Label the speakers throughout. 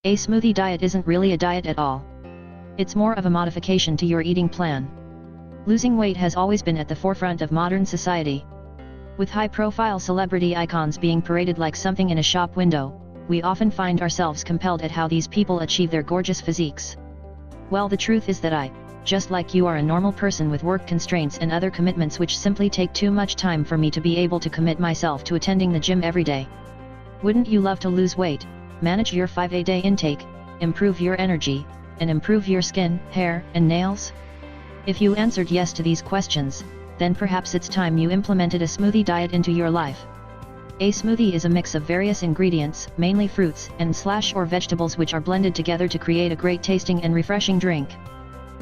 Speaker 1: A smoothie diet isn't really a diet at all. It's more of a modification to your eating plan. Losing weight has always been at the forefront of modern society. With high-profile celebrity icons being paraded like something in a shop window, we often find ourselves compelled at how these people achieve their gorgeous physiques. Well, the truth is that I, just like you, are a normal person with work constraints and other commitments which simply take too much time for me to be able to commit myself to attending the gym every day. Wouldn't you love to lose weight, manage your 5-a-day intake, improve your energy, and improve your skin, hair, and nails? If you answered yes to these questions, then perhaps it's time you implemented a smoothie diet into your life. A smoothie is a mix of various ingredients, mainly fruits and/or vegetables, which are blended together to create a great tasting and refreshing drink.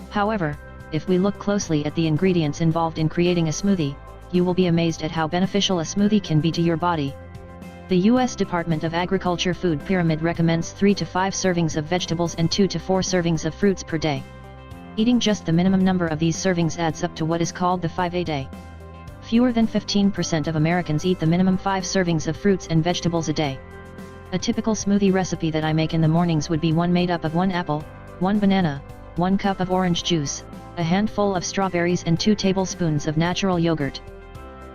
Speaker 1: However, if we look closely at the ingredients involved in creating a smoothie, you will be amazed at how beneficial a smoothie can be to your body. The U.S. Department of Agriculture Food Pyramid recommends 3 to 5 servings of vegetables and 2 to 4 servings of fruits per day. Eating just the minimum number of these servings adds up to what is called the 5-a-day. Fewer than 15% of Americans eat the minimum 5 servings of fruits and vegetables a day. A typical smoothie recipe that I make in the mornings would be one made up of 1 apple, 1 banana, 1 cup of orange juice, a handful of strawberries, and 2 tablespoons of natural yogurt.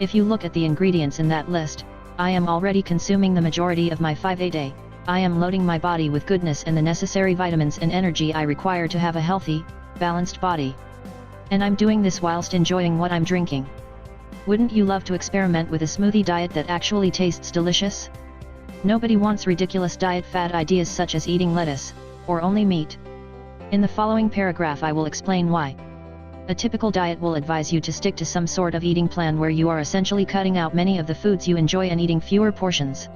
Speaker 1: If you look at the ingredients in that list, I am already consuming the majority of my 5-a-day. I am loading my body with goodness and the necessary vitamins and energy I require to have a healthy, balanced body. And I'm doing this whilst enjoying what I'm drinking. Wouldn't you love to experiment with a smoothie diet that actually tastes delicious? Nobody wants ridiculous diet fad ideas such as eating lettuce, or only meat. In the following paragraph I will explain why. A typical diet will advise you to stick to some sort of eating plan where you are essentially cutting out many of the foods you enjoy and eating fewer portions.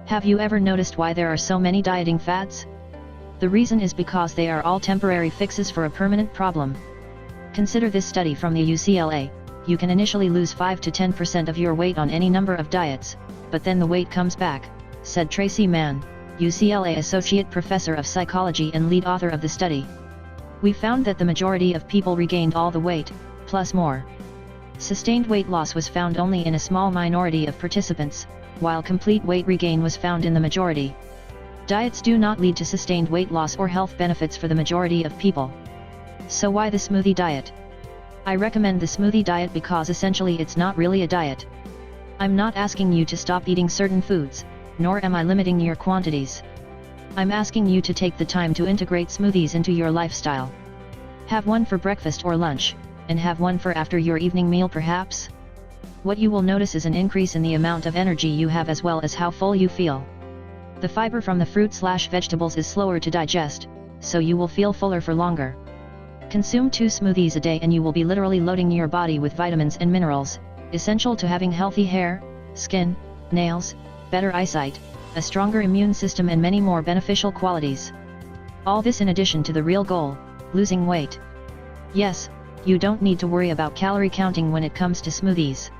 Speaker 1: Have you ever noticed why there are so many dieting fads? The reason is because they are all temporary fixes for a permanent problem. Consider this study from the UCLA. You can initially lose 5 to 10% of your weight on any number of diets, but then the weight comes back, said Tracy Mann, UCLA Associate Professor of Psychology and lead author of the study. We found that the majority of people regained all the weight, plus more. Sustained weight loss was found only in a small minority of participants, while complete weight regain was found in the majority. Diets do not lead to sustained weight loss or health benefits for the majority of people. So why the smoothie diet? I recommend the smoothie diet because essentially it's not really a diet. I'm not asking you to stop eating certain foods, nor am I limiting your quantities. I'm asking you to take the time to integrate smoothies into your lifestyle. Have one for breakfast or lunch, and have one for after your evening meal perhaps. What you will notice is an increase in the amount of energy you have as well as how full you feel. The fiber from the fruit/vegetables is slower to digest, so you will feel fuller for longer. Consume 2 smoothies a day and you will be literally loading your body with vitamins and minerals, essential to having healthy hair, skin, nails, better eyesight, a stronger immune system, and many more beneficial qualities. All this in addition to the real goal, losing weight. Yes, you don't need to worry about calorie counting when it comes to smoothies.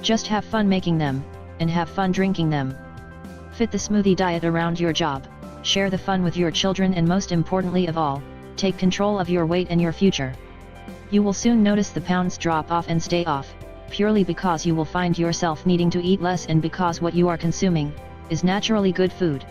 Speaker 1: Just have fun making them, and have fun drinking them. Fit the smoothie diet around your job, share the fun with your children, and most importantly of all, take control of your weight and your future. You will soon notice the pounds drop off and stay off, purely because you will find yourself needing to eat less and because what you are consuming is naturally good food.